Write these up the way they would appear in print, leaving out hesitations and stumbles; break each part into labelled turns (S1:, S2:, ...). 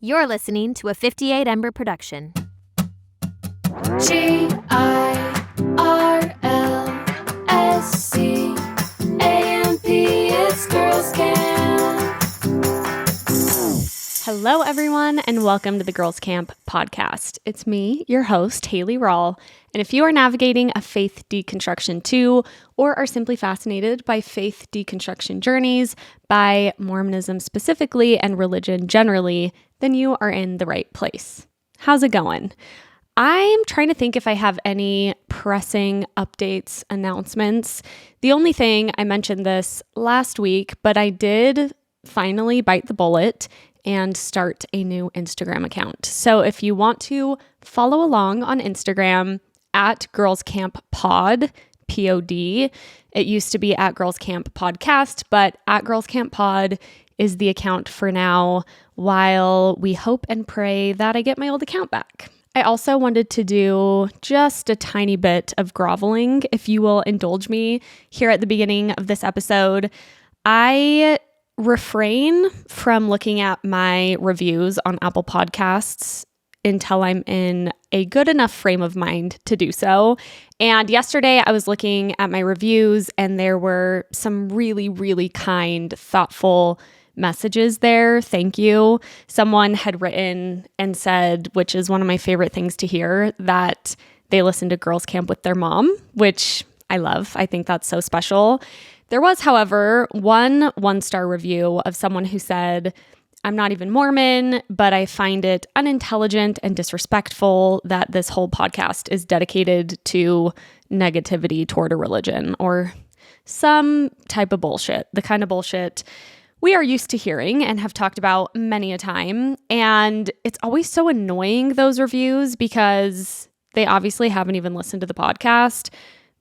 S1: You're listening to a 58 Ember production.
S2: GIRLSCAMP, it's Girls Camp.
S3: Hello, everyone, and welcome to the Girls Camp podcast. It's me, your host, Haley Rawl, and if you are navigating a faith deconstruction too, or are simply fascinated by faith deconstruction journeys, by Mormonism specifically and religion generally, then you are in the right place. How's it going? I'm trying to think if I have any pressing updates, announcements. The only thing, I mentioned this last week, but I did finally bite the bullet and start a new Instagram account. So if you want to follow along on Instagram at Girls Camp Pod, P-O-D, it used to be at Girls Camp Podcast, but at Girls Camp Pod is the account for now while we hope and pray that I get my old account back. I also wanted to do just a tiny bit of groveling, if you will indulge me here at the beginning of this episode. I refrain from looking at my reviews on Apple Podcasts until I'm in a good enough frame of mind to do so. And yesterday I was looking at my reviews and there were some really, really kind, thoughtful messages there. Thank you. Someone had written and said, which is one of my favorite things to hear, that they listen to Girls Camp with their mom, which I love. I think that's so special. There was, however, one-star review of someone who said, I'm not even Mormon, but I find it unintelligent and disrespectful that this whole podcast is dedicated to negativity toward a religion or some type of bullshit, the kind of bullshit we are used to hearing and have talked about many a time. And it's always so annoying, those reviews, because they obviously haven't even listened to the podcast.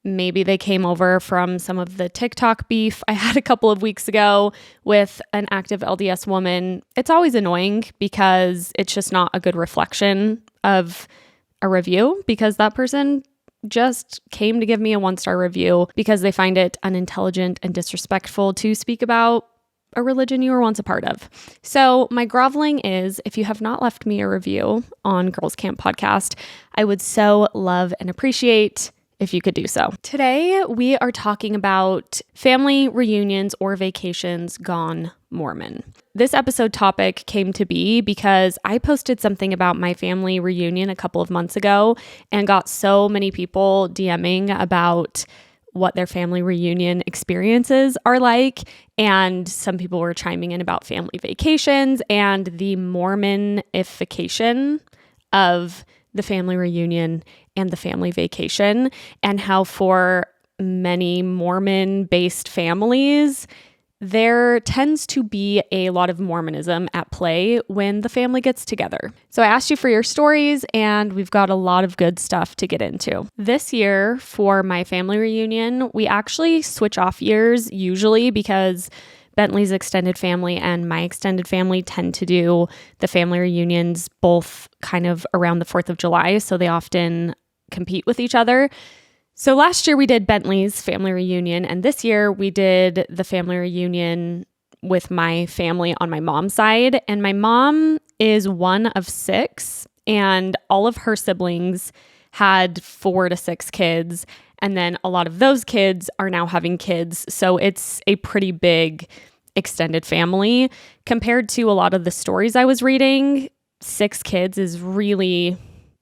S3: Maybe they came over from some of the TikTok beef I had a couple of weeks ago with an active LDS woman. It's always annoying because it's just not a good reflection of a review, because that person just came to give me a 1-star review because they find it unintelligent and disrespectful to speak about a religion you were once a part of. So my groveling is, if you have not left me a review on Girls Camp Podcast, I would so love and appreciate if you could do so. Today, we are talking about family reunions or vacations gone Mormon. This episode topic came to be because I posted something about my family reunion a couple of months ago and got so many people DMing about what their family reunion experiences are like. And some people were chiming in about family vacations and the Mormonification of the family reunion and the family vacation, and how for many Mormon-based families, there tends to be a lot of Mormonism at play when the family gets together. So I asked you for your stories, and we've got a lot of good stuff to get into. This year, for my family reunion, we actually switch off years usually because Bentley's extended family and my extended family tend to do the family reunions both kind of around the 4th of July, so they often compete with each other. So last year we did Bentley's family reunion, and this year we did the family reunion with my family on my mom's side. And my mom is one of 6, and all of her siblings had 4 to 6 kids. And then a lot of those kids are now having kids. So it's a pretty big extended family. Compared to a lot of the stories I was reading, 6 kids is really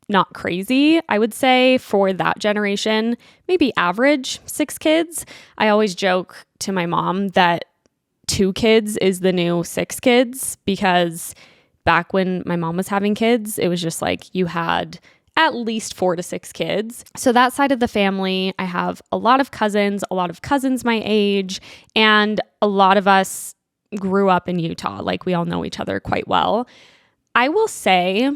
S3: not crazy, I would say, for that generation. Maybe average 6 kids. I always joke to my mom that 2 kids is the new 6 kids, because back when my mom was having kids, it was just like you had at least 4 to 6 kids. So that side of the family, I have a lot of cousins my age, and a lot of us grew up in Utah. Like, we all know each other quite well. I will say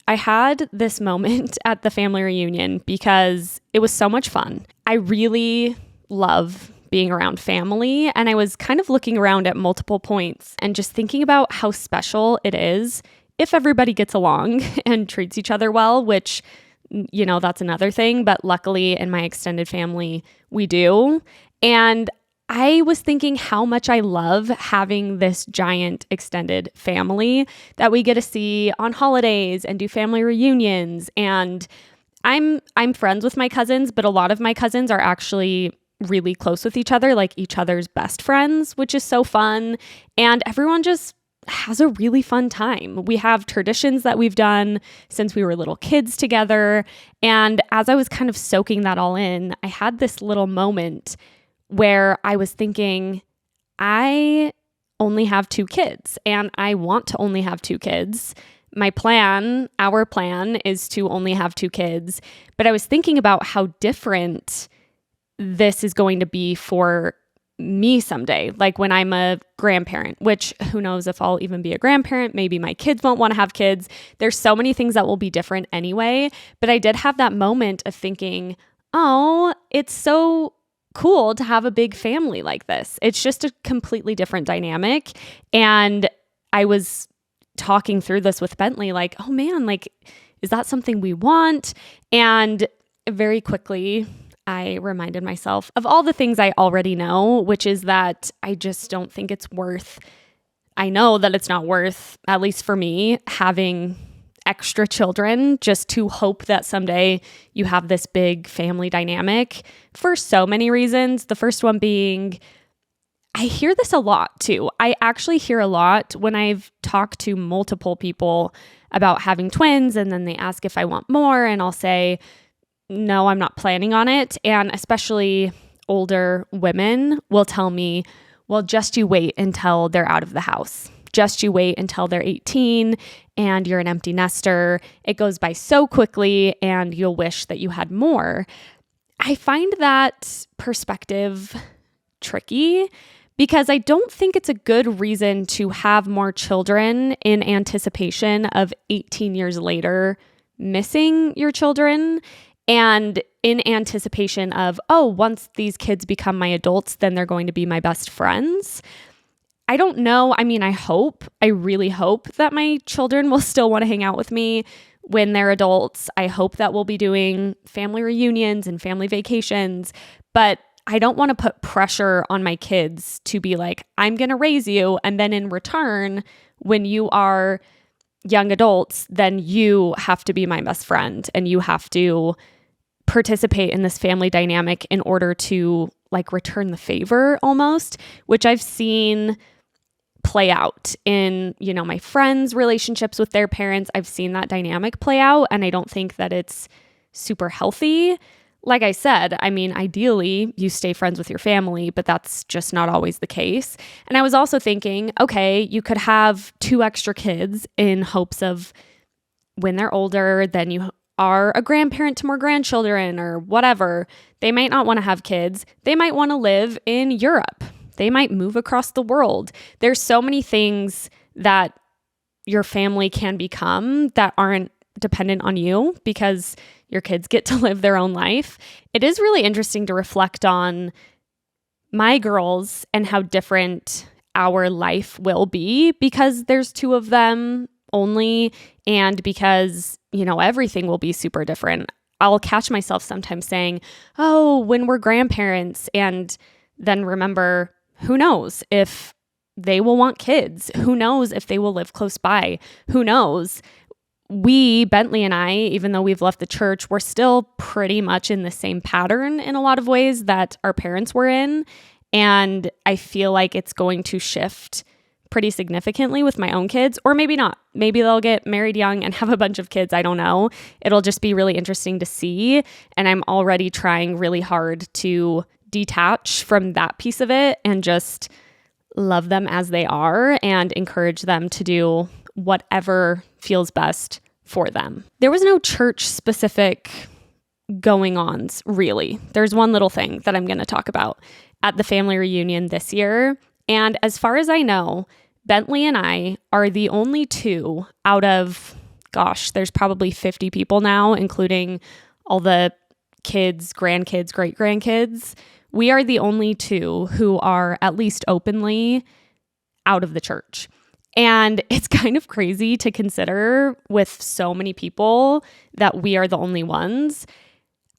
S3: I had this moment at the family reunion because it was so much fun. I really love being around family, and I was kind of looking around at multiple points and just thinking about how special it is if everybody gets along and treats each other well, which, you know, that's another thing. But luckily in my extended family, we do. And I was thinking how much I love having this giant extended family that we get to see on holidays and do family reunions. And I'm friends with my cousins, but a lot of my cousins are actually really close with each other, like each other's best friends, which is so fun. And everyone just has a really fun time. We have traditions that we've done since we were little kids together. And as I was kind of soaking that all in, I had this little moment where I was thinking, I only have 2 kids and I want to only have 2 kids. Our plan is to only have 2 kids. But I was thinking about how different this is going to be for me someday, like when I'm a grandparent, which who knows if I'll even be a grandparent. Maybe my kids won't want to have kids. There's so many things that will be different anyway. But I did have that moment of thinking, oh, it's so cool to have a big family like this. It's just a completely different dynamic. And I was talking through this with Bentley, like, oh man, like, is that something we want? And very quickly, I reminded myself of all the things I already know, which is that I just don't think it's worth, I know that it's not worth, at least for me, having extra children just to hope that someday you have this big family dynamic for so many reasons. The first one being, I hear this a lot too. I actually hear a lot when I've talked to multiple people about having twins, and then they ask if I want more, and I'll say, no, I'm not planning on it. And especially older women will tell me, well, just you wait until they're out of the house. Just you wait until they're 18 and you're an empty nester. It goes by so quickly and you'll wish that you had more. I find that perspective tricky because I don't think it's a good reason to have more children in anticipation of 18 years later missing your children and in anticipation of, oh, once these kids become my adults, then they're going to be my best friends. I don't know. I mean, I really hope that my children will still want to hang out with me when they're adults. I hope that we'll be doing family reunions and family vacations, but I don't want to put pressure on my kids to be like, I'm going to raise you. And then in return, when you are young adults, then you have to be my best friend and you have to participate in this family dynamic in order to like return the favor almost, which I've seen play out in, my friends' relationships with their parents. I've seen that dynamic play out, and I don't think that it's super healthy. Like I said, I mean, ideally, you stay friends with your family, but that's just not always the case. And I was also thinking, okay, you could have 2 extra kids in hopes of when they're older, then you are a grandparent to more grandchildren or whatever. They might not want to have kids. They might want to live in Europe. They might move across the world. There's so many things that your family can become that aren't dependent on you because your kids get to live their own life. It is really interesting to reflect on my girls and how different our life will be because there's 2 of them only, and because, everything will be super different. I'll catch myself sometimes saying, oh, when we're grandparents, and then remember, who knows if they will want kids? Who knows if they will live close by? Who knows? We, Bentley and I, even though we've left the church, we're still pretty much in the same pattern in a lot of ways that our parents were in. And I feel like it's going to shift pretty significantly with my own kids, or maybe not. Maybe they'll get married young and have a bunch of kids. I don't know. It'll just be really interesting to see. And I'm already trying really hard to detach from that piece of it and just love them as they are and encourage them to do whatever feels best for them. There was no church specific going-ons, really. There's one little thing that I'm going to talk about at the family reunion this year. And as far as I know, Bentley and I are the only 2 out of, there's probably 50 people now, including all the kids, grandkids, great-grandkids. We are the only 2 who are at least openly out of the church. And it's kind of crazy to consider with so many people that we are the only ones.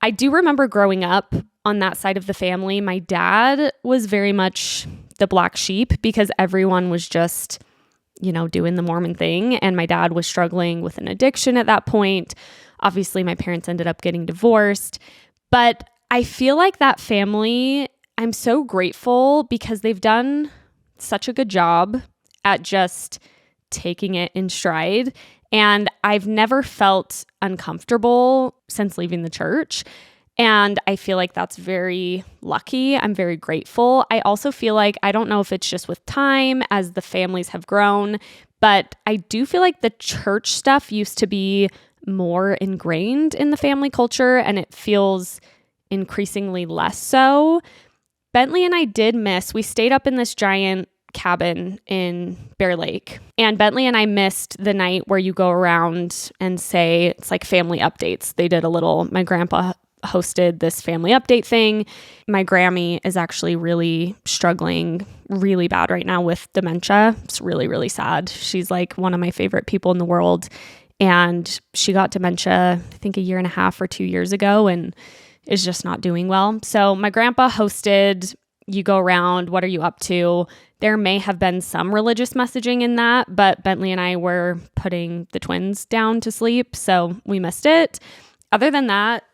S3: I do remember growing up on that side of the family, my dad was very much the black sheep because everyone was just, doing the Mormon thing. And my dad was struggling with an addiction at that point. Obviously, my parents ended up getting divorced. But I feel like that family, I'm so grateful because they've done such a good job at just taking it in stride. And I've never felt uncomfortable since leaving the church. And I feel like that's very lucky. I'm very grateful. I also feel like, I don't know if it's just with time as the families have grown, but I do feel like the church stuff used to be more ingrained in the family culture, and it feels increasingly less so. Bentley and I we stayed up in this giant cabin in Bear Lake, and Bentley and I missed the night where you go around and say, it's like family updates. They did my grandpa hosted this family update thing. My Grammy is actually really struggling really bad right now with dementia. It's really, really sad. She's like one of my favorite people in the world. And she got dementia, I think 1.5 or 2 years ago, and is just not doing well. So my grandpa hosted, you go around, what are you up to? There may have been some religious messaging in that, but Bentley and I were putting the twins down to sleep, so we missed it. Other than that,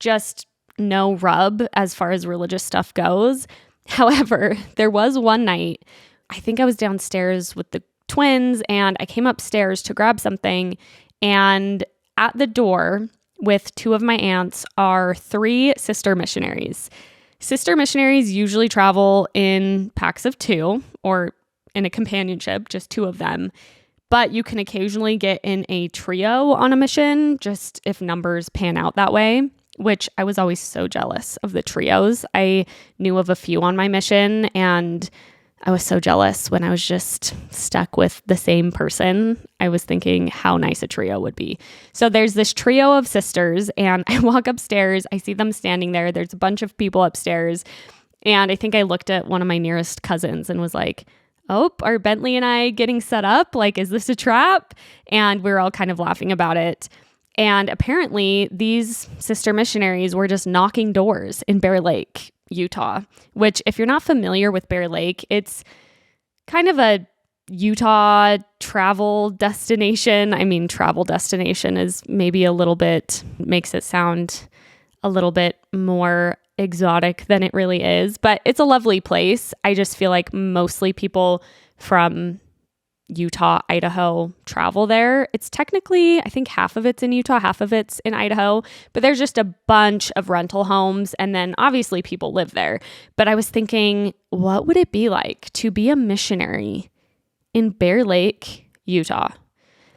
S3: just no rub as far as religious stuff goes. However, there was one night, I think I was downstairs with the twins and I came upstairs to grab something, and at the door with 2 of my aunts are 3 sister missionaries. Sister missionaries usually travel in packs of 2 or in a companionship, just 2 of them. But you can occasionally get in a trio on a mission, just if numbers pan out that way, which I was always so jealous of the trios. I knew of a few on my mission, and I was so jealous when I was just stuck with the same person. I was thinking how nice a trio would be. So there's this trio of sisters, and I walk upstairs. I see them standing there. There's a bunch of people upstairs. And I think I looked at one of my nearest cousins and was like, oh, are Bentley and I getting set up? Like, is this a trap? And we were all kind of laughing about it. And apparently these sister missionaries were just knocking doors in Bear Lake, Utah, which if you're not familiar with Bear Lake, it's kind of a Utah travel destination. I mean, travel destination is maybe makes it sound a little bit more exotic than it really is, but it's a lovely place. I just feel like mostly people from Utah, Idaho travel there. It's technically, I think half of it's in Utah, half of it's in Idaho, but there's just a bunch of rental homes, and then obviously people live there. But I was thinking, what would it be like to be a missionary in Bear Lake, Utah?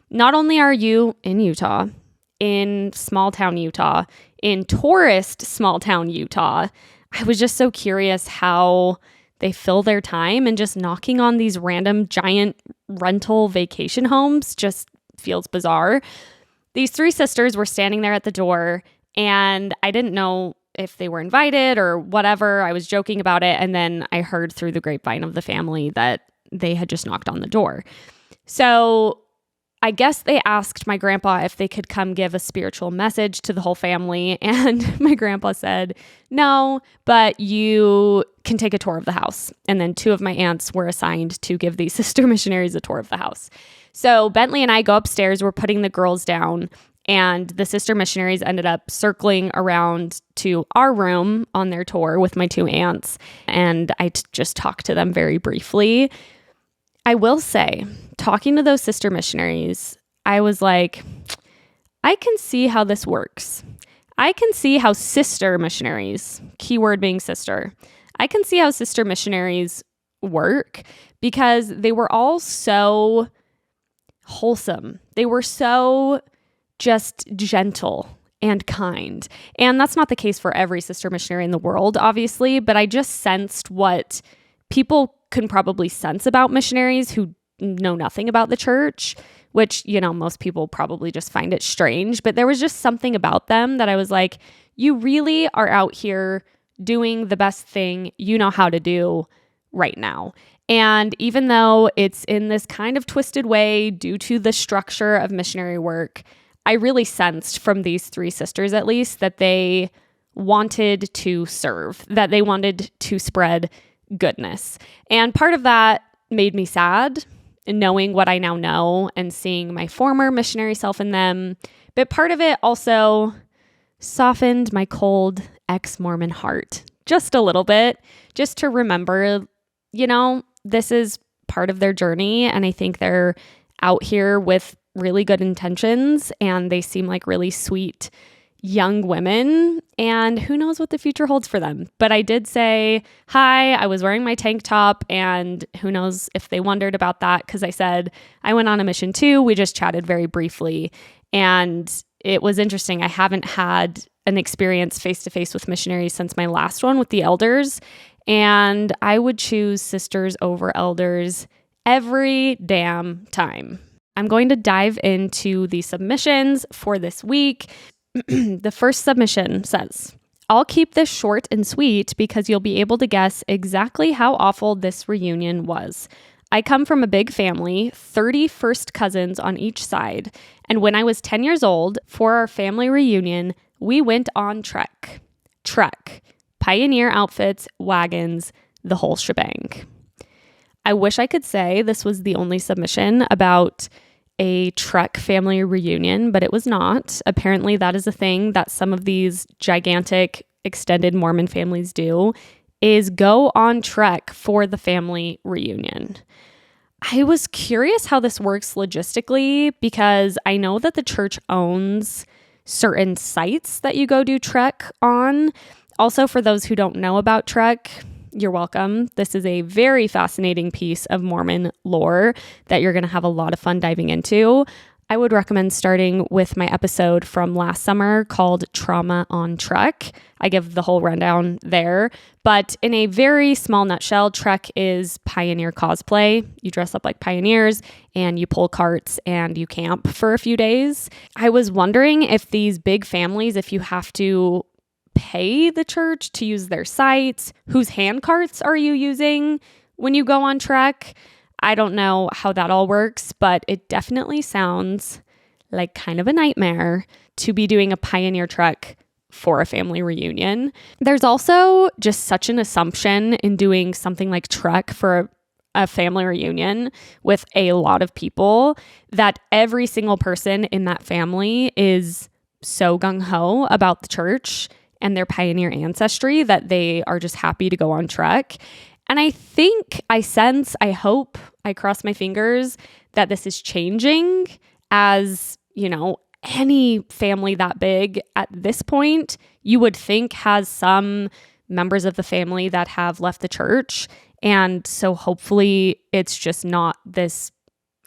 S3: Not only are you in Utah, in small town Utah, in tourist small town Utah, I was just so curious how they fill their time, and just knocking on these random giant rental vacation homes just feels bizarre. These 3 sisters were standing there at the door, and I didn't know if they were invited or whatever. I was joking about it, and then I heard through the grapevine of the family that they had just knocked on the door. So I guess they asked my grandpa if they could come give a spiritual message to the whole family. And my grandpa said, no, but you can take a tour of the house. And then 2 of my aunts were assigned to give these sister missionaries a tour of the house. So Bentley and I go upstairs, we're putting the girls down, and the sister missionaries ended up circling around to our room on their tour with my 2 aunts. And I just talked to them very briefly. I will say, talking to those sister missionaries, I was like, I can see how this works. I can see how sister missionaries, keyword being sister, I can see how sister missionaries work because they were all so wholesome. They were so just gentle and kind. And that's not the case for every sister missionary in the world, obviously, but I just sensed what people can probably sense about missionaries who know nothing about the church, which, most people probably just find it strange, but there was just something about them that I was like, you really are out here doing the best thing you know how to do right now. And even though it's in this kind of twisted way due to the structure of missionary work, I really sensed from these 3 sisters, at least, that they wanted to serve, that they wanted to spread goodness. And part of that made me sad, knowing what I now know and seeing my former missionary self in them. But part of it also softened my cold ex-Mormon heart just a little bit, just to remember, this is part of their journey. And I think they're out here with really good intentions and they seem like really sweet young women, and who knows what the future holds for them. But I did say hi, I was wearing my tank top, and who knows if they wondered about that, because I said I went on a mission too. We just chatted very briefly, and it was interesting. I haven't had an experience face-to-face with missionaries since my last one with the elders, and I would choose sisters over elders every damn time. I'm going to dive into the submissions for this week. The first submission says, I'll keep this short and sweet because you'll be able to guess exactly how awful this reunion was. I come from a big family, 30 first cousins on each side, and when I was 10 years old, for our family reunion, we went on trek. Pioneer outfits, wagons, the whole shebang. I wish I could say this was the only submission about a Trek family reunion, but it was not. Apparently, that is a thing that some of these gigantic extended Mormon families do, is go on trek for the family reunion. I was curious how this works logistically because I know that the church owns certain sites that you go do trek on. Also, for those who don't know about trek, you're welcome. This is a very fascinating piece of Mormon lore that you're going to have a lot of fun diving into. I would recommend starting with my episode from last summer called Trauma on Trek. I give the whole rundown there. But in a very small nutshell, Trek is pioneer cosplay. You dress up like pioneers and you pull carts and you camp for a few days. I was wondering if these big families, if you have to pay the church to use their sites, whose hand carts are you using when you go on trek? I don't know how that all works, but it definitely sounds like kind of a nightmare to be doing a pioneer trek for a family reunion. There's also just such an assumption in doing something like trek for a family reunion with a lot of people that every single person in that family is so gung-ho about the church and their pioneer ancestry that they are just happy to go on trek. And I think, I hope, I cross my fingers that this is changing as, any family that big at this point, you would think has some members of the family that have left the church. And so hopefully it's just not this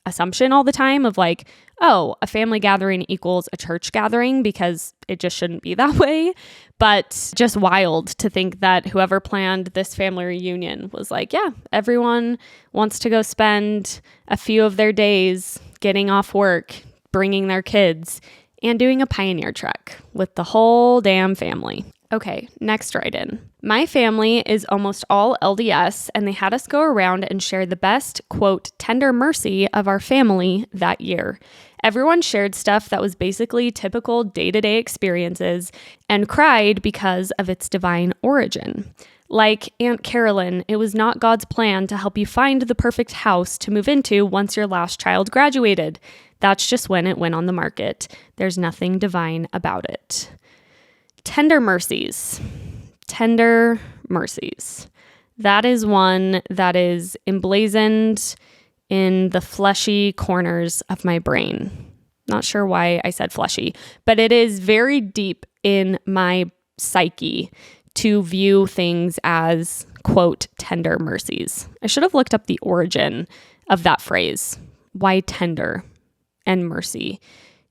S3: assumption all the time of like, oh, a family gathering equals a church gathering, because it just shouldn't be that way. But just wild to think that whoever planned this family reunion was like, yeah, everyone wants to go spend a few of their days getting off work, bringing their kids, and doing a pioneer trek with the whole damn family. Okay, next write-in. My family is almost all LDS, and they had us go around and share the best, quote, tender mercy of our family that year. Everyone shared stuff that was basically typical day-to-day experiences and cried because of its divine origin. Like Aunt Carolyn, it was not God's plan to help you find the perfect house to move into once your last child graduated. That's just when it went on the market. There's nothing divine about it. Tender mercies. Tender mercies. That is one that is emblazoned in the fleshy corners of my brain. Not sure why I said fleshy, but it is very deep in my psyche to view things as, quote, tender mercies. I should have looked up the origin of that phrase. Why tender and mercy?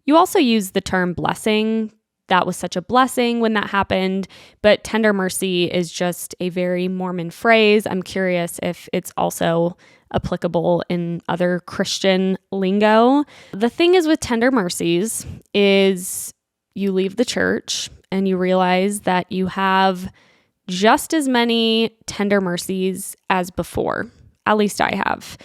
S3: You also use the term blessing. That was such a blessing when that happened, but tender mercy is just a very Mormon phrase. I'm curious if it's also applicable in other Christian lingo. The thing is with tender mercies is you leave the church and you realize that you have just as many tender mercies as before. At least I have.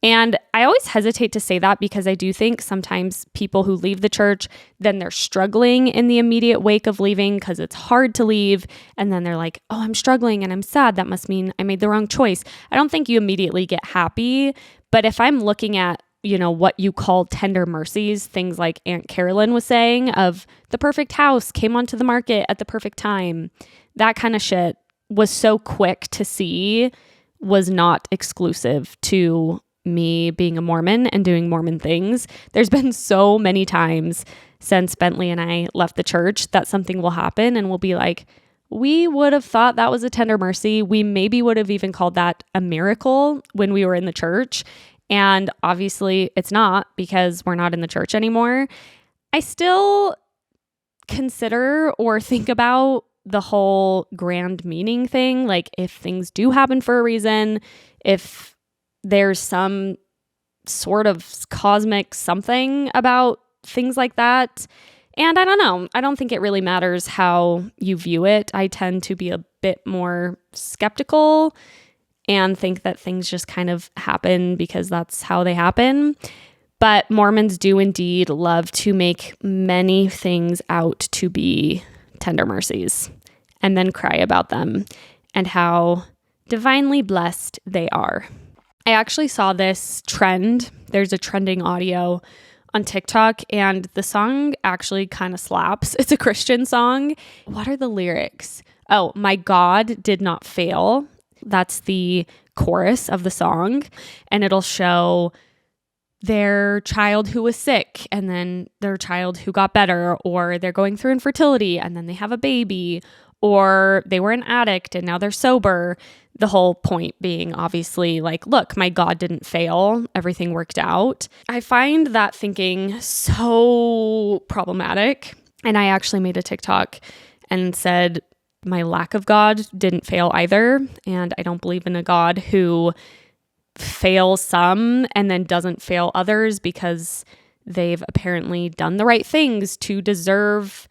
S3: And I always hesitate to say that because I do think sometimes people who leave the church, then they're struggling in the immediate wake of leaving because it's hard to leave. And then they're like, oh, I'm struggling and I'm sad. That must mean I made the wrong choice. I don't think you immediately get happy. But if I'm looking at, what you call tender mercies, things like Aunt Carolyn was saying of the perfect house came onto the market at the perfect time, that kind of shit was so quick to see was not exclusive to me being a Mormon and doing Mormon things. There's been so many times since Bentley and I left the church that something will happen and we'll be like, we would have thought that was a tender mercy. We maybe would have even called that a miracle when we were in the church. And obviously it's not because we're not in the church anymore. I still consider or think about the whole grand meaning thing. Like if things do happen for a reason, if there's some sort of cosmic something about things like that. And I don't know. I don't think it really matters how you view it. I tend to be a bit more skeptical and think that things just kind of happen because that's how they happen. But Mormons do indeed love to make many things out to be tender mercies and then cry about them and how divinely blessed they are. I actually saw this trend. There's a trending audio on TikTok and the song actually kind of slaps. It's a Christian song. What are the lyrics? Oh, my God did not fail. That's the chorus of the song. And it'll show their child who was sick and then their child who got better, or they're going through infertility and then they have a baby, or they were an addict and now they're sober. The whole point being obviously like, look, my God didn't fail. Everything worked out. I find that thinking so problematic. And I actually made a TikTok and said, my lack of God didn't fail either. And I don't believe in a God who fails some and then doesn't fail others because they've apparently done the right things to deserve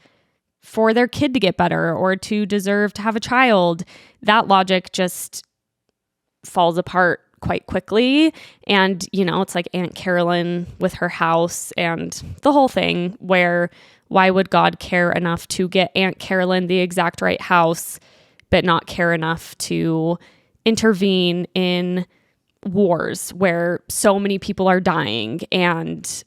S3: for their kid to get better or to deserve to have a child. That logic just falls apart quite quickly. And, it's like Aunt Carolyn with her house and the whole thing where why would God care enough to get Aunt Carolyn the exact right house, but not care enough to intervene in wars where so many people are dying and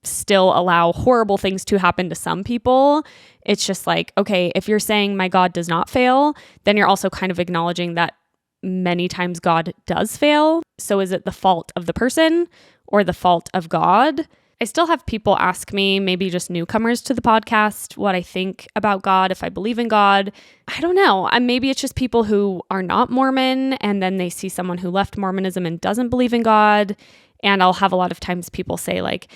S3: still allow horrible things to happen to some people? It's just like, okay, if you're saying my God does not fail, then you're also kind of acknowledging that many times God does fail. So is it the fault of the person or the fault of God? I still have people ask me, maybe just newcomers to the podcast, what I think about God, if I believe in God. I don't know. Maybe it's just people who are not Mormon and then they see someone who left Mormonism and doesn't believe in God. And I'll have a lot of times people say like,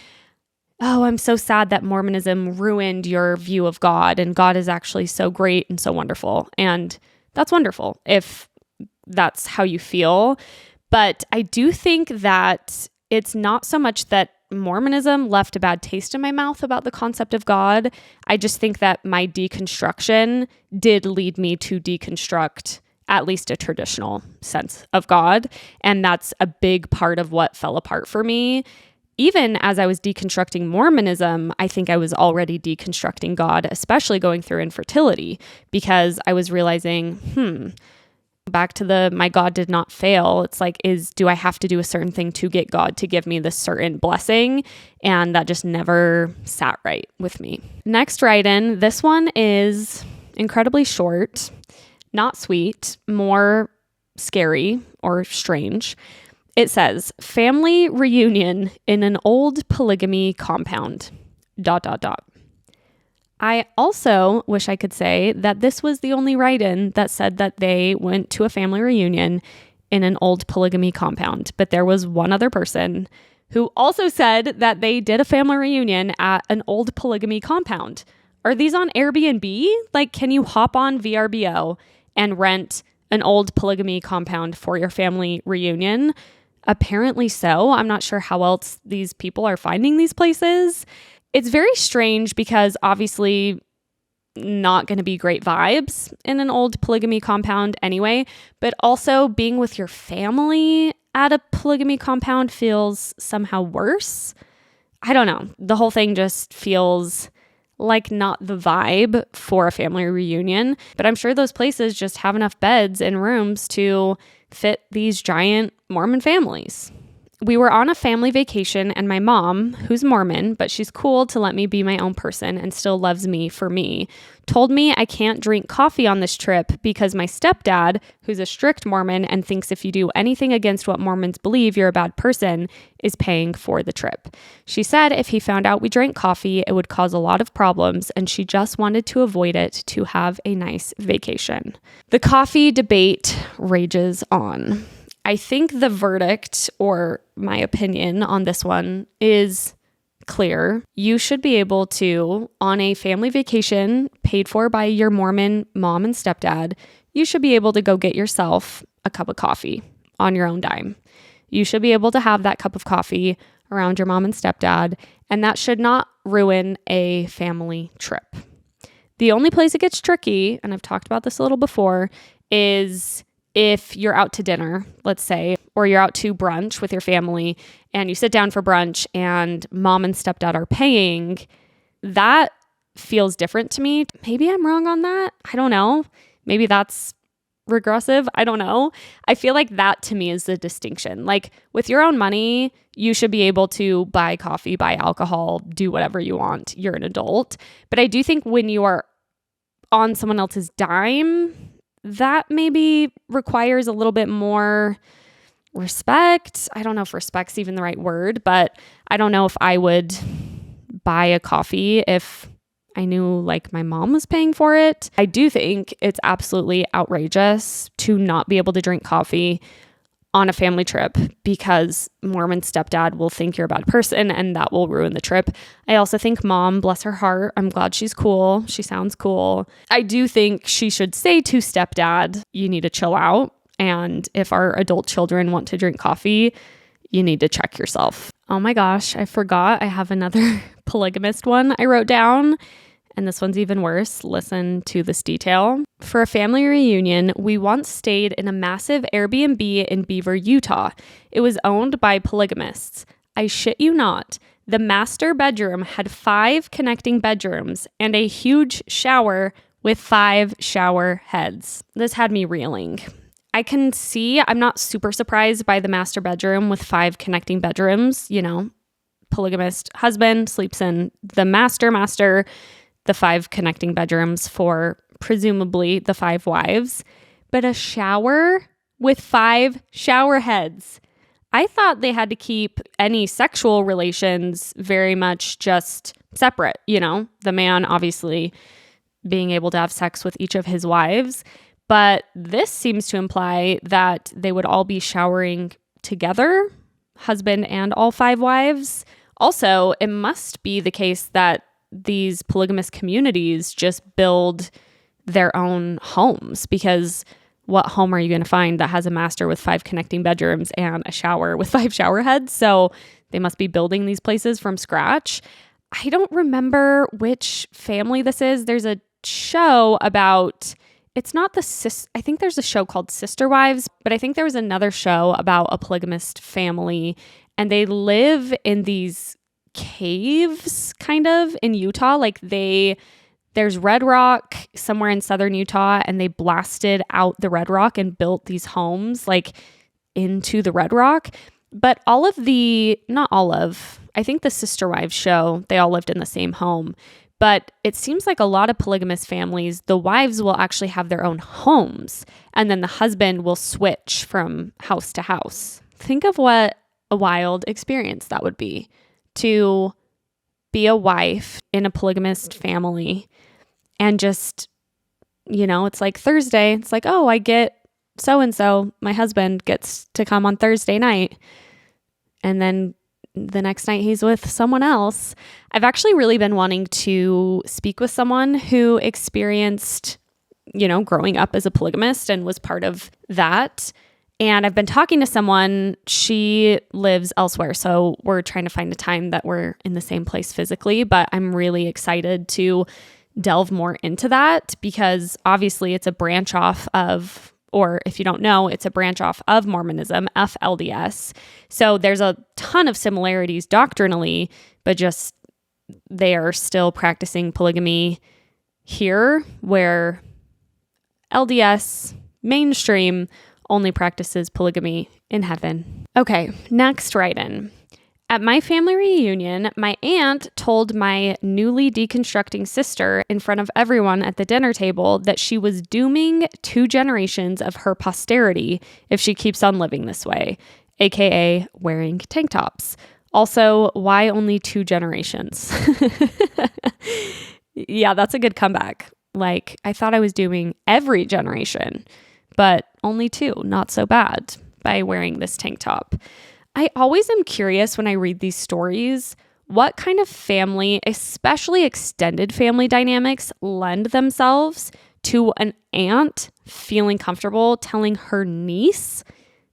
S3: oh, I'm so sad that Mormonism ruined your view of God and God is actually so great and so wonderful. And that's wonderful if that's how you feel. But I do think that it's not so much that Mormonism left a bad taste in my mouth about the concept of God. I just think that my deconstruction did lead me to deconstruct at least a traditional sense of God. And that's a big part of what fell apart for me. Even as I was deconstructing Mormonism, I think I was already deconstructing God, especially going through infertility, because I was realizing, back to my God did not fail. It's like, do I have to do a certain thing to get God to give me this certain blessing? And that just never sat right with me. Next write-in, this one is incredibly short, not sweet, more scary or strange. It says, family reunion in an old polygamy compound, ... I also wish I could say that this was the only write-in that said that they went to a family reunion in an old polygamy compound. But there was one other person who also said that they did a family reunion at an old polygamy compound. Are these on Airbnb? Like, can you hop on VRBO and rent an old polygamy compound for your family reunion? Apparently so. I'm not sure how else these people are finding these places. It's very strange because obviously not going to be great vibes in an old polygamy compound anyway, but also being with your family, at a polygamy compound feels somehow worse. I don't know. The whole thing just feels like not the vibe for a family reunion, but I'm sure those places just have enough beds and rooms to fit these giant Mormon families. We were on a family vacation, and my mom, who's Mormon, but she's cool to let me be my own person and still loves me for me, told me I can't drink coffee on this trip because my stepdad, who's a strict Mormon and thinks if you do anything against what Mormons believe, you're a bad person, is paying for the trip. She said if he found out we drank coffee, it would cause a lot of problems, and she just wanted to avoid it to have a nice vacation. The coffee debate rages on. I think the verdict, or my opinion on this one, is clear. You should be able to, on a family vacation paid for by your Mormon mom and stepdad, you should be able to go get yourself a cup of coffee on your own dime. You should be able to have that cup of coffee around your mom and stepdad, and that should not ruin a family trip. The only place it gets tricky, and I've talked about this a little before, is if you're out to dinner, let's say, or you're out to brunch with your family and you sit down for brunch and mom and stepdad are paying, that feels different to me. Maybe I'm wrong on that. I don't know. Maybe that's regressive. I don't know. I feel like that to me is the distinction. Like with your own money, you should be able to buy coffee, buy alcohol, do whatever you want. You're an adult. But I do think when you are on someone else's dime, that maybe requires a little bit more respect. I don't know if respect's even the right word, but I don't know if I would buy a coffee if I knew like my mom was paying for it. I do think it's absolutely outrageous to not be able to drink coffee on a family trip because Mormon stepdad will think you're a bad person and that will ruin the trip. I also think mom, bless her heart, I'm glad she's cool. She sounds cool. I do think she should say to stepdad, you need to chill out. And if our adult children want to drink coffee, you need to check yourself. Oh my gosh, I forgot I have another polygamist one I wrote down. And this one's even worse. Listen to this detail. For a family reunion, we once stayed in a massive Airbnb in Beaver, Utah. It was owned by polygamists. I shit you not. The master bedroom had 5 connecting bedrooms and a huge shower with 5 shower heads. This had me reeling. I can see, I'm not super surprised by the master bedroom with 5 connecting bedrooms. You know, polygamist husband sleeps in the master, the 5 connecting bedrooms for presumably the 5 wives, but a shower with 5 shower heads. I thought they had to keep any sexual relations very much just separate, you know, the man obviously being able to have sex with each of his wives, but this seems to imply that they would all be showering together, husband and all 5 wives. Also, it must be the case that these polygamous communities just build their own homes, because what home are you going to find that has a master with 5 connecting bedrooms and a shower with 5 shower heads? So they must be building these places from scratch. I don't remember which family this is. There's a show about, it's not I think there's a show called Sister Wives, but I think there was another show about a polygamist family, and they live in these caves kind of in Utah. Like there's red rock somewhere in southern Utah, and they blasted out the red rock and built these homes like into the red rock. But I think the Sister Wives show, they all lived in the same home. But it seems like a lot of polygamous families, the wives will actually have their own homes, and then the husband will switch from house to house. Think of what a wild experience that would be, to be a wife in a polygamist family and just, you know, it's like Thursday. It's like, oh, I get so-and-so, my husband gets to come on Thursday night. And then the next night he's with someone else. I've actually really been wanting to speak with someone who experienced, you know, growing up as a polygamist and was part of that. And I've been talking to someone, she lives elsewhere. So we're trying to find a time that we're in the same place physically, but I'm really excited to delve more into that because obviously it's a branch off of or if you don't know, it's a branch off of Mormonism, FLDS. So there's a ton of similarities doctrinally, but just they are still practicing polygamy here, where LDS mainstream only practices polygamy in heaven. Okay, next write-in. At my family reunion, my aunt told my newly deconstructing sister in front of everyone at the dinner table that she was dooming 2 generations of her posterity if she keeps on living this way, aka wearing tank tops. Also, why only 2 generations? Yeah, that's a good comeback. Like, I thought I was dooming every generation, but only 2, not so bad, by wearing this tank top. I always am curious when I read these stories, what kind of family, especially extended family dynamics, lend themselves to an aunt feeling comfortable telling her niece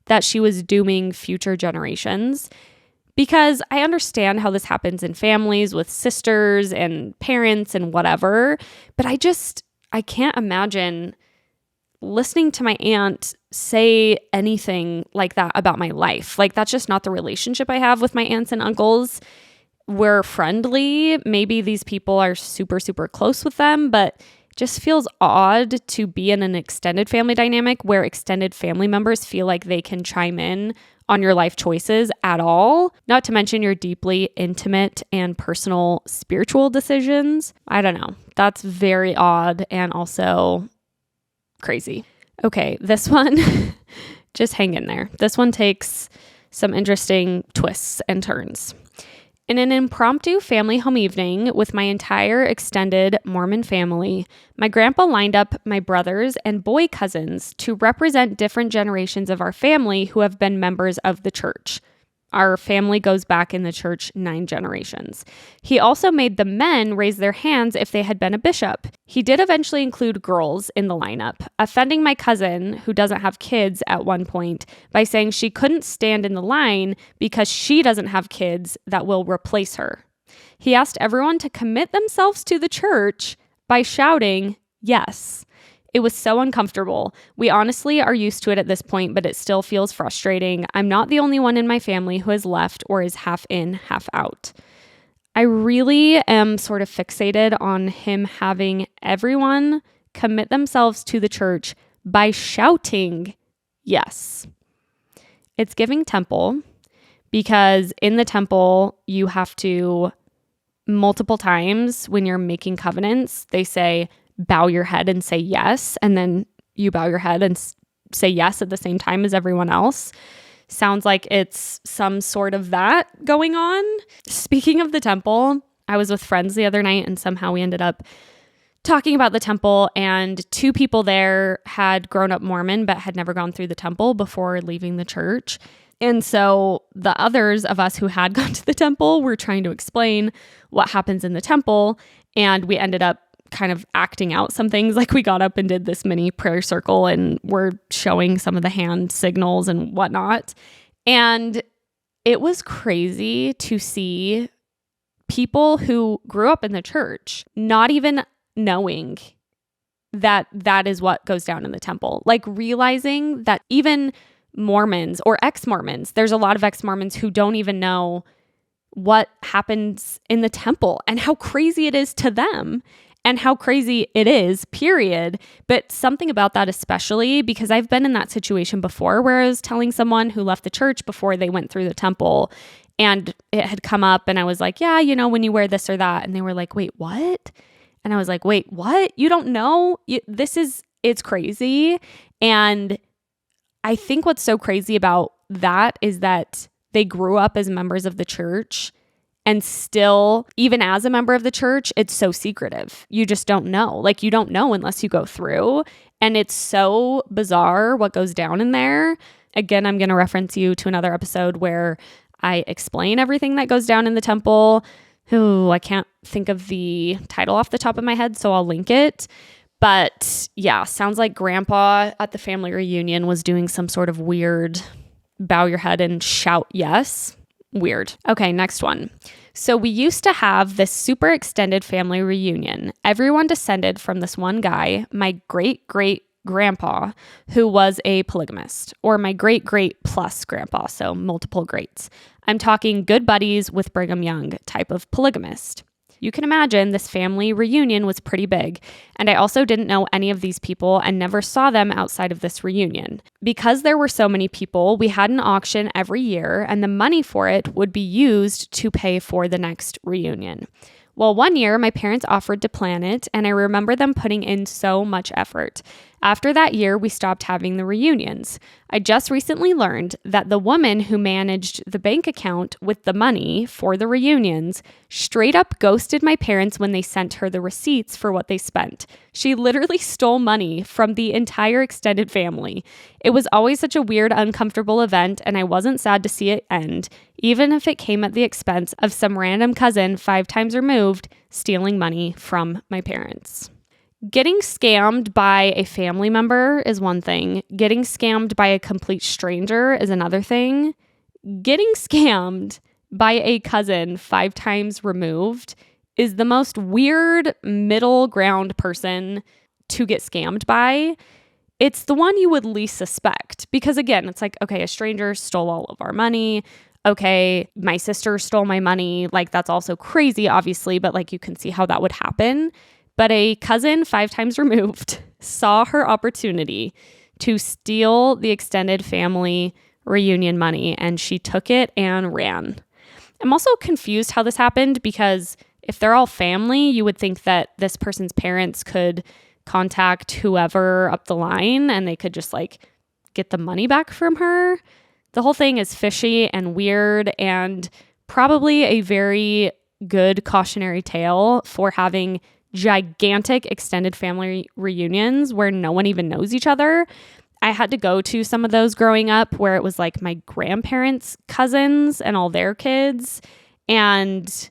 S3: that she was dooming future generations. Because I understand how this happens in families with sisters and parents and whatever, but I can't imagine listening to my aunt say anything like that about my life. Like, that's just not the relationship I have with my aunts and uncles. We're friendly. Maybe these people are super, super close with them, but it just feels odd to be in an extended family dynamic where extended family members feel like they can chime in on your life choices at all, not to mention your deeply intimate and personal spiritual decisions. I don't know. That's very odd and also crazy. Okay, this one, just hang in there. This one takes some interesting twists and turns. In an impromptu family home evening with my entire extended Mormon family, my grandpa lined up my brothers and boy cousins to represent different generations of our family who have been members of the church. Our family goes back in the church 9 generations. He also made the men raise their hands if they had been a bishop. He did eventually include girls in the lineup, offending my cousin, who doesn't have kids at one point, by saying she couldn't stand in the line because she doesn't have kids that will replace her. He asked everyone to commit themselves to the church by shouting, "Yes." It was so uncomfortable. We honestly are used to it at this point, but it still feels frustrating. I'm not the only one in my family who has left or is half in, half out. I really am sort of fixated on him having everyone commit themselves to the church by shouting, "Yes." It's giving temple, because in the temple, you have to, multiple times when you're making covenants, they say, bow your head and say yes, and then you bow your head and say yes at the same time as everyone else. Sounds like it's some sort of that going on. Speaking of the temple, I was with friends the other night and somehow we ended up talking about the temple, and 2 people there had grown up Mormon but had never gone through the temple before leaving the church. And so the others of us who had gone to the temple were trying to explain what happens in the temple, and we ended up kind of acting out some things. Like, we got up and did this mini prayer circle and we're showing some of the hand signals and whatnot. And it was crazy to see people who grew up in the church not even knowing that that is what goes down in the temple. Like, realizing that even Mormons or ex-Mormons, there's a lot of ex-Mormons who don't even know what happens in the temple and how crazy it is to them. And how crazy it is, period. But something about that, especially because I've been in that situation before where I was telling someone who left the church before they went through the temple, and it had come up and I was like, yeah, when you wear this or that. And they were like, wait, what? And I was like, wait, what? You don't know? It's crazy. And I think what's so crazy about that is that they grew up as members of the church. And still, even as a member of the church, it's so secretive. You just don't know. Like, you don't know unless you go through. And it's so bizarre what goes down in there. Again, I'm going to reference you to another episode where I explain everything that goes down in the temple. Oh, I can't think of the title off the top of my head, so I'll link it. But yeah, sounds like Grandpa at the family reunion was doing some sort of weird bow your head and shout yes. Weird. Okay, next one. So we used to have this super extended family reunion. Everyone descended from this one guy, my great grandpa, who was a polygamist, or my great plus grandpa, so multiple greats. I'm talking good buddies with Brigham Young type of polygamist. You can imagine this family reunion was pretty big, and I also didn't know any of these people and never saw them outside of this reunion. Because there were so many people, we had an auction every year, and the money for it would be used to pay for the next reunion. Well, one year, my parents offered to plan it, and I remember them putting in so much effort. After that year, we stopped having the reunions. I just recently learned that the woman who managed the bank account with the money for the reunions straight up ghosted my parents when they sent her the receipts for what they spent. She literally stole money from the entire extended family. It was always such a weird, uncomfortable event, and I wasn't sad to see it end, even if it came at the expense of some random cousin 5 times removed stealing money from my parents. Getting scammed by a family member is one thing. Getting scammed by a complete stranger is another thing. Getting scammed by a cousin 5 times removed is the most weird middle ground person to get scammed by. It's the one you would least suspect because, again, it's like, okay, a stranger stole all of our money. Okay, my sister stole my money. Like, that's also crazy, obviously, but like you can see how that would happen. But a cousin 5 times removed saw her opportunity to steal the extended family reunion money, and she took it and ran. I'm also confused how this happened because if they're all family, you would think that this person's parents could contact whoever up the line and they could just like get the money back from her. The whole thing is fishy and weird and probably a very good cautionary tale for having gigantic extended family reunions where no one even knows each other. I had to go to some of those growing up where it was like my grandparents' cousins and all their kids, and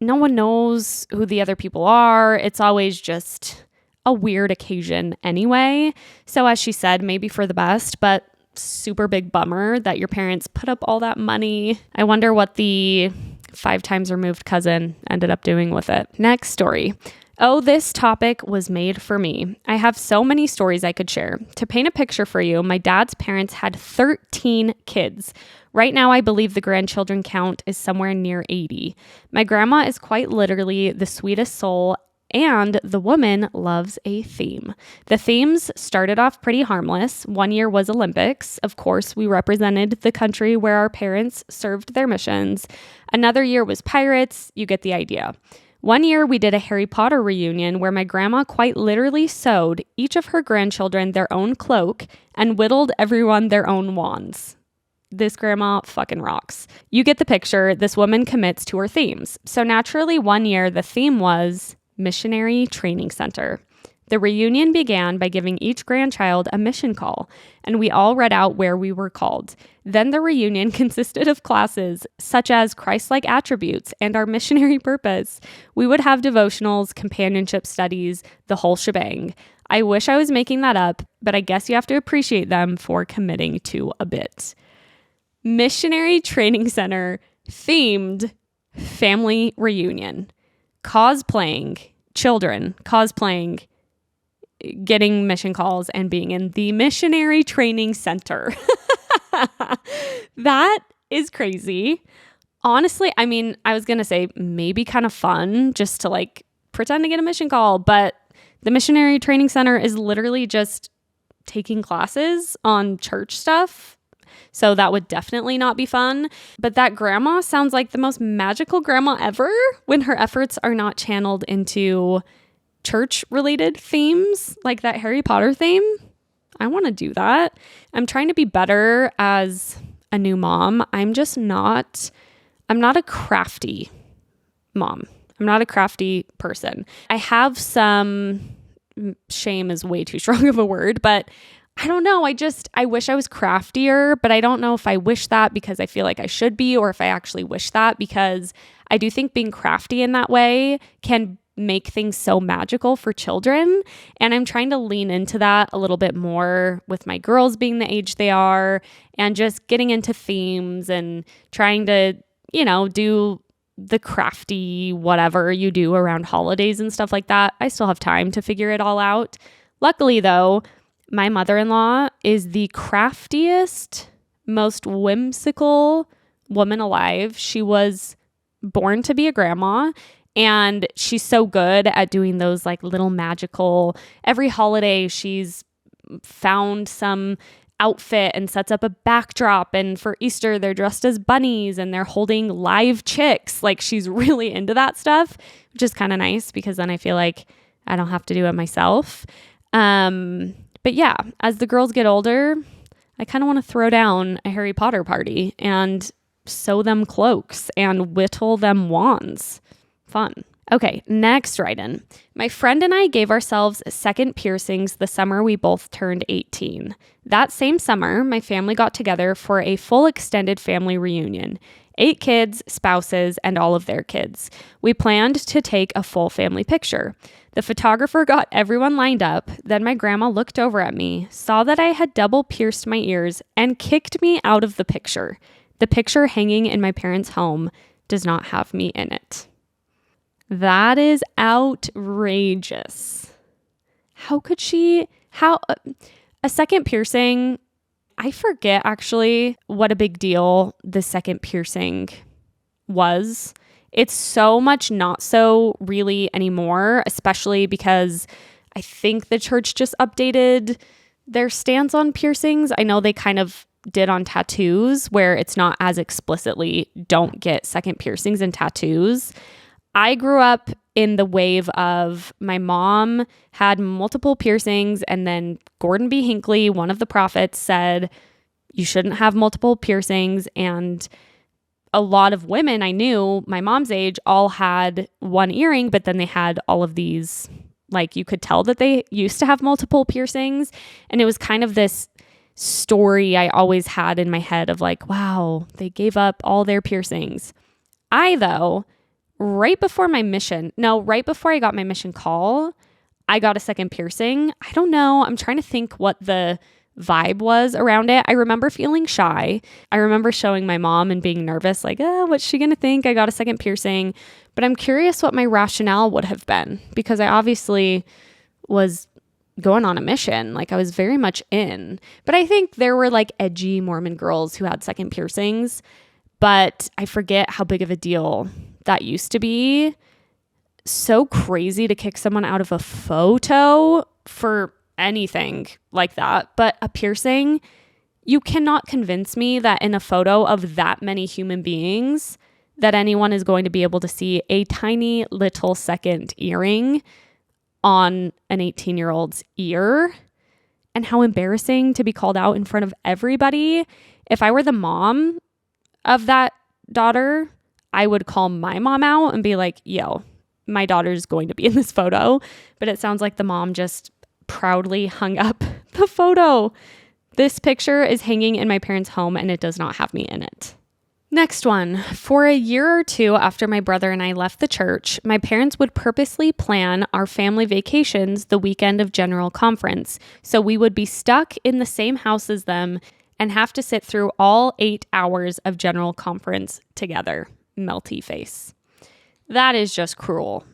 S3: no one knows who the other people are. It's always just a weird occasion anyway. So as she said, maybe for the best, but super big bummer that your parents put up all that money. I wonder what the 5 times removed cousin ended up doing with it. Next story. Oh, this topic was made for me. I have so many stories I could share. To paint a picture for you, my dad's parents had 13 kids. Right now, I believe the grandchildren count is somewhere near 80. My grandma is quite literally the sweetest soul, and the woman loves a theme. The themes started off pretty harmless. One year was Olympics. Of course, we represented the country where our parents served their missions. Another year was pirates. You get the idea. One year, we did a Harry Potter reunion where my grandma quite literally sewed each of her grandchildren their own cloak and whittled everyone their own wands. This grandma fucking rocks. You get the picture. This woman commits to her themes. So naturally, one year, the theme was Missionary Training Center. The reunion began by giving each grandchild a mission call, and we all read out where we were called. Then the reunion consisted of classes such as Christ-like attributes and our missionary purpose. We would have devotionals, companionship studies, the whole shebang. I wish I was making that up, but I guess you have to appreciate them for committing to a bit. Missionary Training Center themed family reunion. Children cosplaying, getting mission calls and being in the missionary training center. That is crazy. Honestly, I mean, I was going to say maybe kind of fun just to like pretend to get a mission call, but the missionary training center is literally just taking classes on church stuff. So that would definitely not be fun. But that grandma sounds like the most magical grandma ever when her efforts are not channeled into church-related themes like that Harry Potter theme. I want to do that. I'm trying to be better as a new mom. I'm not a crafty mom. I'm not a crafty person. I have some, shame is way too strong of a word, but I don't know. I wish I was craftier, but I don't know if I wish that because I feel like I should be, or if I actually wish that, because I do think being crafty in that way can make things so magical for children. And I'm trying to lean into that a little bit more with my girls being the age they are and just getting into themes and trying to, do the crafty whatever you do around holidays and stuff like that. I still have time to figure it all out. Luckily though, My mother-in-law is the craftiest, most whimsical woman alive. She was born to be a grandma, and she's so good at doing those like little magical, every holiday she's found some outfit and sets up a backdrop, and for Easter they're dressed as bunnies and they're holding live chicks. Like, she's really into that stuff, which is kind of nice because then I feel like I don't have to do it myself. But yeah, as the girls get older, I kind of want to throw down a Harry Potter party and sew them cloaks and whittle them wands. Fun. Okay, next write-in. My friend and I gave ourselves second piercings the summer we both turned 18. That same summer, my family got together for a full extended family reunion. 8 kids, spouses, and all of their kids. We planned to take a full family picture. The photographer got everyone lined up. Then my grandma looked over at me, saw that I had double pierced my ears, and kicked me out of the picture. The picture hanging in my parents' home does not have me in it. That is outrageous. How could she? A second piercing? I forget actually what a big deal the second piercing was. It's so much not so really anymore, especially because I think the church just updated their stance on piercings. I know they kind of did on tattoos, where it's not as explicitly don't get second piercings and tattoos. I grew up in the wave of my mom had multiple piercings, and then Gordon B. Hinckley, one of the prophets, said you shouldn't have multiple piercings. And a lot of women I knew my mom's age all had one earring, but then they had all of these, like, you could tell that they used to have multiple piercings. And it was kind of this story I always had in my head of like, wow, they gave up all their piercings. Though, right before I got my mission call, I got a second piercing. I don't know. I'm trying to think what the vibe was around it. I remember feeling shy. I remember showing my mom and being nervous, like, what's she going to think? I got a second piercing. But I'm curious what my rationale would have been, because I obviously was going on a mission. Like, I was very much in. But I think there were like edgy Mormon girls who had second piercings, but I forget how big of a deal that used to be. So crazy to kick someone out of a photo for anything like that. But a piercing, you cannot convince me that in a photo of that many human beings that anyone is going to be able to see a tiny little second earring on an 18-year-old's ear. And how embarrassing to be called out in front of everybody. If I were the mom of that daughter, I would call my mom out and be like, yo, my daughter's going to be in this photo. But it sounds like the mom just proudly hung up the photo. This picture is hanging in my parents' home and it does not have me in it. Next one. For a year or two after my brother and I left the church, my parents would purposely plan our family vacations the weekend of General Conference, so we would be stuck in the same house as them and have to sit through all 8 hours of General Conference together. Melty face. That is just cruel.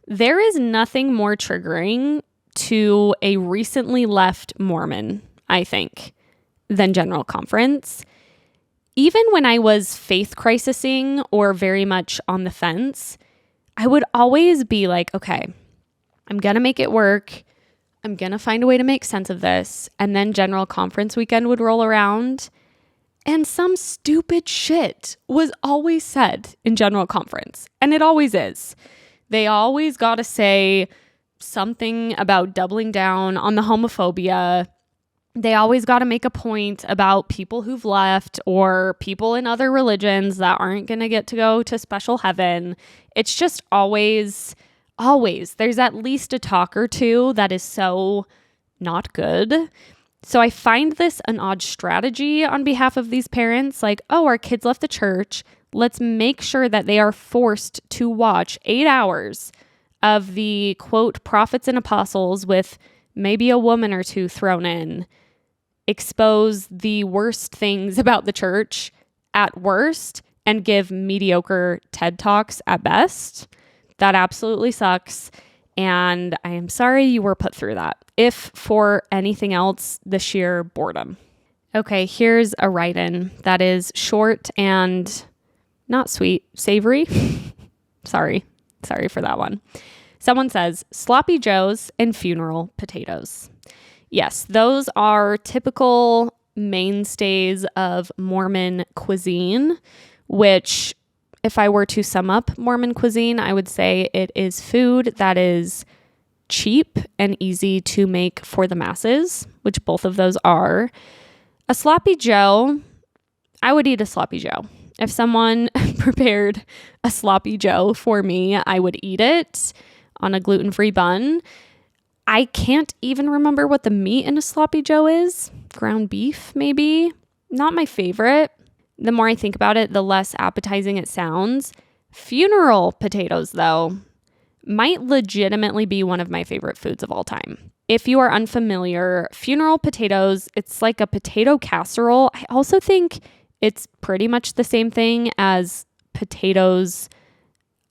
S3: There is nothing more triggering to a recently left Mormon, I think, than General Conference. Even when I was faith crisising or very much on the fence, I would always be like, okay, I'm going to make it work. I'm going to find a way to make sense of this. And then General Conference weekend would roll around and some stupid shit was always said in General Conference. And it always is. They always got to say something about doubling down on the homophobia. They always got to make a point about people who've left or people in other religions that aren't going to get to go to special heaven. It's just always, there's at least a talk or two that is so not good. So I find this an odd strategy on behalf of these parents. Like, oh, our kids left the church. Let's make sure that they are forced to watch 8 hours of the, quote, prophets and apostles with maybe a woman or two thrown in, expose the worst things about the church at worst, and give mediocre TED Talks at best. That absolutely sucks. And I am sorry you were put through that. If for anything else, the sheer boredom. Okay, here's a write-in that is short and not sweet, savory. Sorry for that one. Someone says, sloppy joes and funeral potatoes. Yes, those are typical mainstays of Mormon cuisine, which if I were to sum up Mormon cuisine, I would say it is food that is cheap and easy to make for the masses, which both of those are. A sloppy joe, I would eat a sloppy joe. If someone prepared a sloppy joe for me, I would eat it on a gluten-free bun. I can't even remember what the meat in a sloppy joe is. Ground beef, maybe. Not my favorite. The more I think about it, the less appetizing it sounds. Funeral potatoes, though, might legitimately be one of my favorite foods of all time. If you are unfamiliar, funeral potatoes, it's like a potato casserole. I also think it's pretty much the same thing as potatoes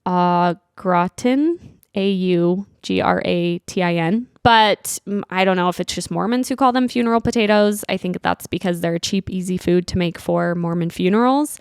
S3: gratin, Augratin. But I don't know if it's just Mormons who call them funeral potatoes. I think that's because they're a cheap, easy food to make for Mormon funerals.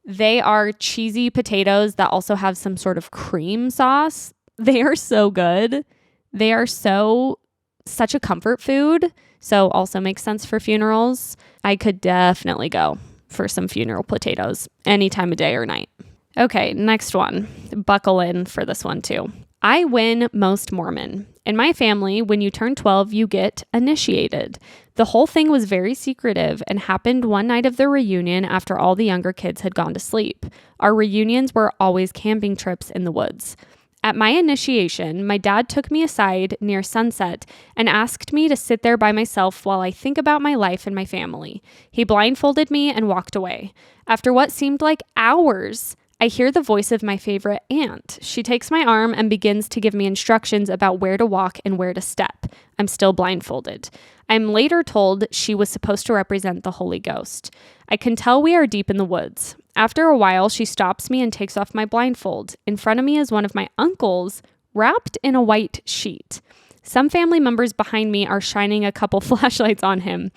S3: They are cheesy potatoes that also have some sort of cream sauce. They are so good. They are such a comfort food. So also makes sense for funerals. I could definitely go for some funeral potatoes any time of day or night. Okay, next one. Buckle in for this one too. I win most Mormon. In my family, when you turn 12, you get initiated. The whole thing was very secretive and happened one night of the reunion after all the younger kids had gone to sleep. Our reunions were always camping trips in the woods. At my initiation, my dad took me aside near sunset and asked me to sit there by myself while I think about my life and my family. He blindfolded me and walked away. After what seemed like hours, I hear the voice of my favorite aunt. She takes my arm and begins to give me instructions about where to walk and where to step. I'm still blindfolded. I'm later told she was supposed to represent the Holy Ghost. I can tell we are deep in the woods. After a while, she stops me and takes off my blindfold. In front of me is one of my uncles, wrapped in a white sheet. Some family members behind me are shining a couple flashlights on him.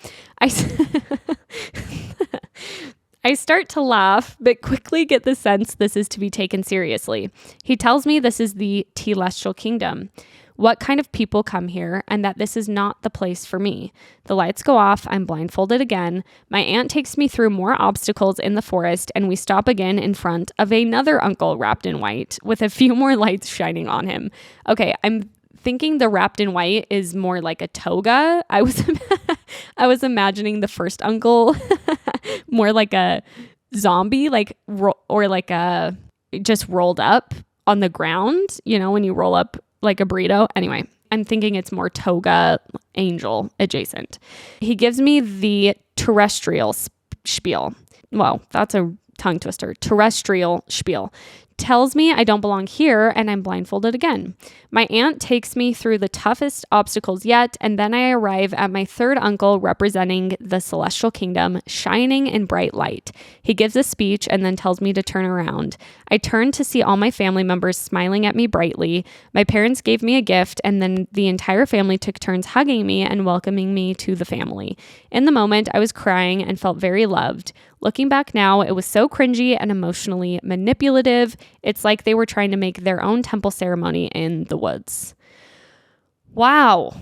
S3: I start to laugh, but quickly get the sense this is to be taken seriously. He tells me this is the celestial kingdom, what kind of people come here, and that this is not the place for me. The lights go off, I'm blindfolded again. My aunt takes me through more obstacles in the forest, and we stop again in front of another uncle wrapped in white, with a few more lights shining on him. Okay, I'm thinking the wrapped in white is more like a toga. I was imagining the first uncle more like a zombie, or like a just rolled up on the ground, when you roll up like a burrito. Anyway, I'm thinking it's more toga angel adjacent. He gives me the terrestrial spiel. Well, that's a tongue twister. Terrestrial spiel. Tells me I don't belong here, and I'm blindfolded again. My aunt takes me through the toughest obstacles yet, and then I arrive at my third uncle representing the celestial kingdom, shining in bright light. He gives a speech and then tells me to turn around. I turn to see all my family members smiling at me brightly. My parents gave me a gift, and then the entire family took turns hugging me and welcoming me to the family. In the moment, I was crying and felt very loved. Looking back now, it was so cringy and emotionally manipulative. It's like they were trying to make their own temple ceremony in the woods. Wow.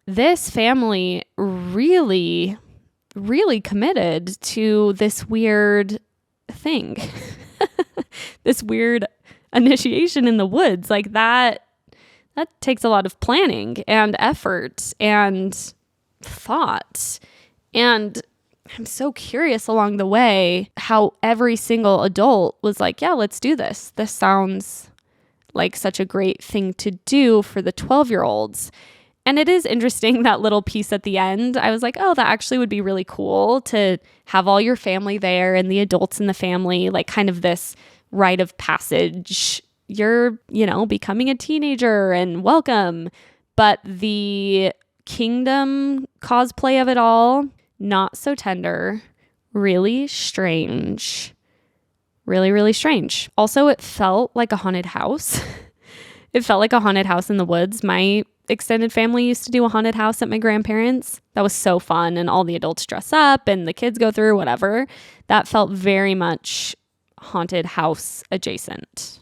S3: This family really, really committed to this weird thing. This weird initiation in the woods. Like that takes a lot of planning and effort and thought. And I'm so curious along the way how every single adult was like, yeah, let's do this. This sounds like such a great thing to do for the 12-year-olds. And it is interesting, that little piece at the end. I was like, oh, that actually would be really cool to have all your family there and the adults in the family, like kind of this rite of passage. You're, becoming a teenager and welcome. But the kingdom cosplay of it all, not so tender, really strange. Really, really strange. Also, it felt like a haunted house. It felt like a haunted house in the woods. My extended family used to do a haunted house at my grandparents'. That was so fun, and all the adults dress up and the kids go through whatever. That felt very much haunted house adjacent.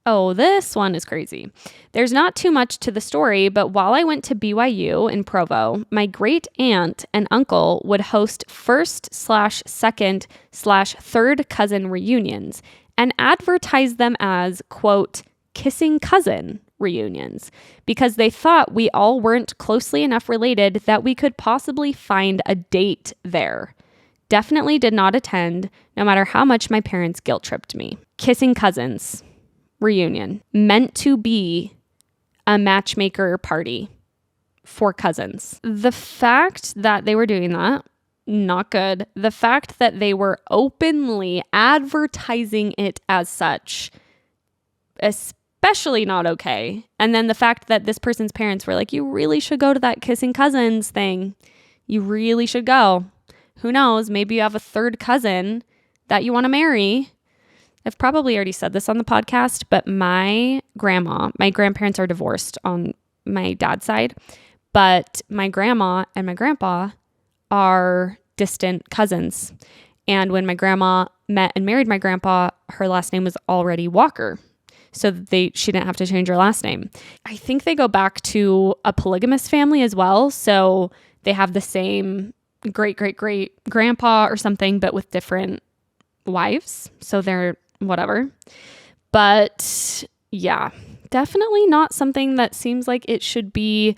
S3: Oh, this one is crazy. There's not too much to the story, but while I went to BYU in Provo, my great aunt and uncle would host first/second/third cousin reunions and advertise them as, quote, kissing cousin reunions, because they thought we all weren't closely enough related that we could possibly find a date there. Definitely did not attend, no matter how much my parents guilt-tripped me. Kissing cousins reunion, meant to be a matchmaker party for cousins. The fact that they were doing that, not good. The fact that they were openly advertising it as such, especially not okay. And then the fact that this person's parents were like, you really should go to that kissing cousins thing. You really should go. Who knows? Maybe you have a third cousin that you want to marry. I've probably already said this on the podcast, but my grandparents are divorced on my dad's side, but my grandma and my grandpa are distant cousins. And when my grandma met and married my grandpa, her last name was already Walker. So she didn't have to change her last name. I think they go back to a polygamous family as well. So they have the same great grandpa or something, but with different wives. So they're whatever. But yeah, definitely not something that seems like it should be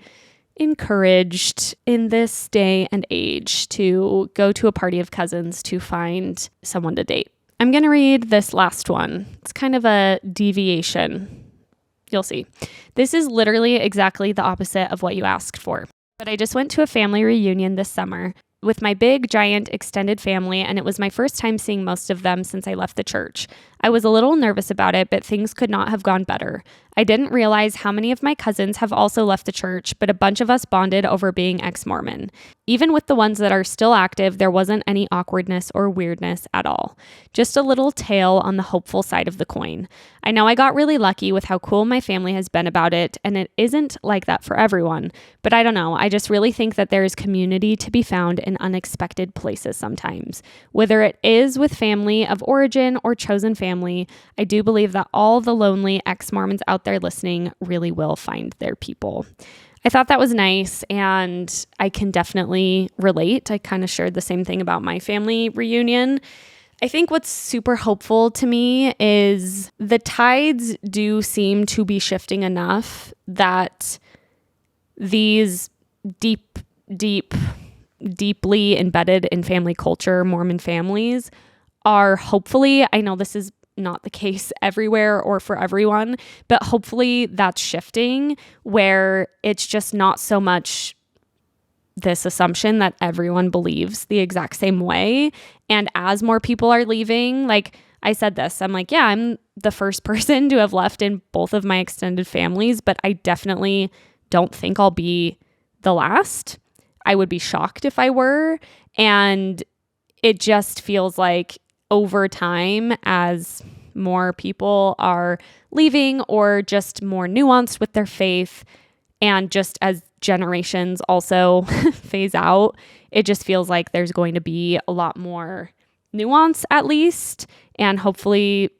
S3: encouraged in this day and age, to go to a party of cousins to find someone to date. I'm going to read this last one. It's kind of a deviation. You'll see. This is literally exactly the opposite of what you asked for. But I just went to a family reunion this summer with my big, giant, extended family, and it was my first time seeing most of them since I left the church. I was a little nervous about it, but things could not have gone better. I didn't realize how many of my cousins have also left the church, but a bunch of us bonded over being ex-Mormon. Even with the ones that are still active, there wasn't any awkwardness or weirdness at all. Just a little tale on the hopeful side of the coin. I know I got really lucky with how cool my family has been about it, and it isn't like that for everyone, but I don't know. I just really think that there is community to be found in unexpected places sometimes. Whether it is with family of origin or chosen family, I do believe that all the lonely ex-Mormons out there listening really will find their people. I thought that was nice, and I can definitely relate. I kind of shared the same thing about my family reunion. I think what's super hopeful to me is the tides do seem to be shifting enough that these deeply embedded in family culture Mormon families are hopefully, I know this is not the case everywhere or for everyone, but hopefully that's shifting, where it's just not so much this assumption that everyone believes the exact same way. And as more people are leaving, like I said this, I'm like, yeah, I'm the first person to have left in both of my extended families, but I definitely don't think I'll be the last. I would be shocked if I were. And it just feels like over time, as more people are leaving or just more nuanced with their faith, and just as generations also phase out, it just feels like there's going to be a lot more nuance, at least, and hopefully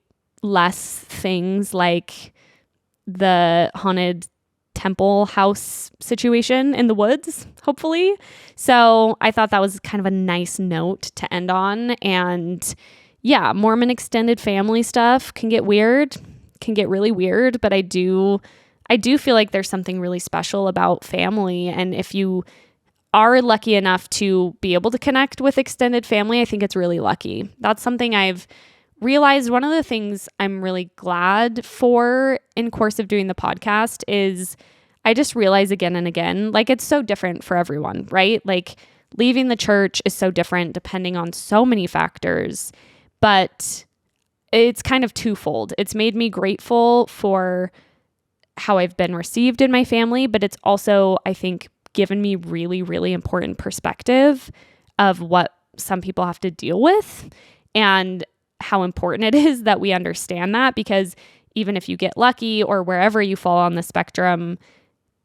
S3: less things like the haunted temple house situation in the woods, hopefully. So I thought that was kind of a nice note to end on. And yeah, Mormon extended family stuff can get weird, can get really weird, but I do feel like there's something really special about family. And if you are lucky enough to be able to connect with extended family, I think it's really lucky. That's something I've realized. One of the things I'm really glad for in course of doing the podcast is I just realize again and again, like it's so different for everyone, right? Like leaving the church is so different depending on so many factors, but it's kind of twofold. It's made me grateful for how I've been received in my family, but it's also, I think, given me really, really important perspective of what some people have to deal with and how important it is that we understand that, because even if you get lucky or wherever you fall on the spectrum,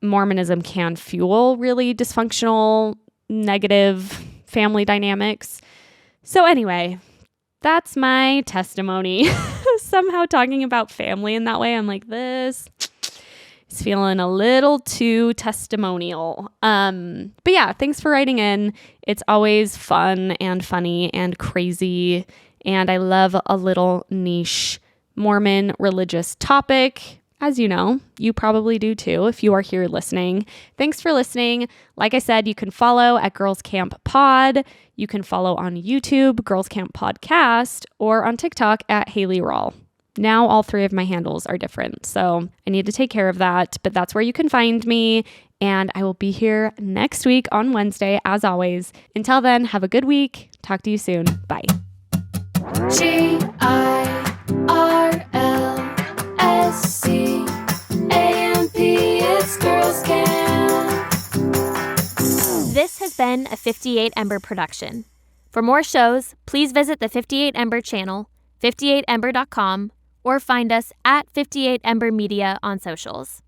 S3: Mormonism can fuel really dysfunctional, negative family dynamics. So anyway, that's my testimony. Somehow talking about family in that way, I'm like, this is feeling a little too testimonial. But yeah, thanks for writing in. It's always fun and funny and crazy. And I love a little niche Mormon religious topic. As you know, you probably do too if you are here listening. Thanks for listening. Like I said, you can follow at Girls Camp Pod. You can follow on YouTube, Girls Camp Podcast, or on TikTok at Haley Rawl. Now all 3 of my handles are different, so I need to take care of that, but that's where you can find me, and I will be here next week on Wednesday, as always. Until then, have a good week. Talk to you soon. Bye.
S2: GIRLSCAMP, it's Girls Camp.
S1: This has been a 58 Ember production. For more shows, please visit the 58 Ember channel, 58ember.com, or find us at 58 Ember Media on socials.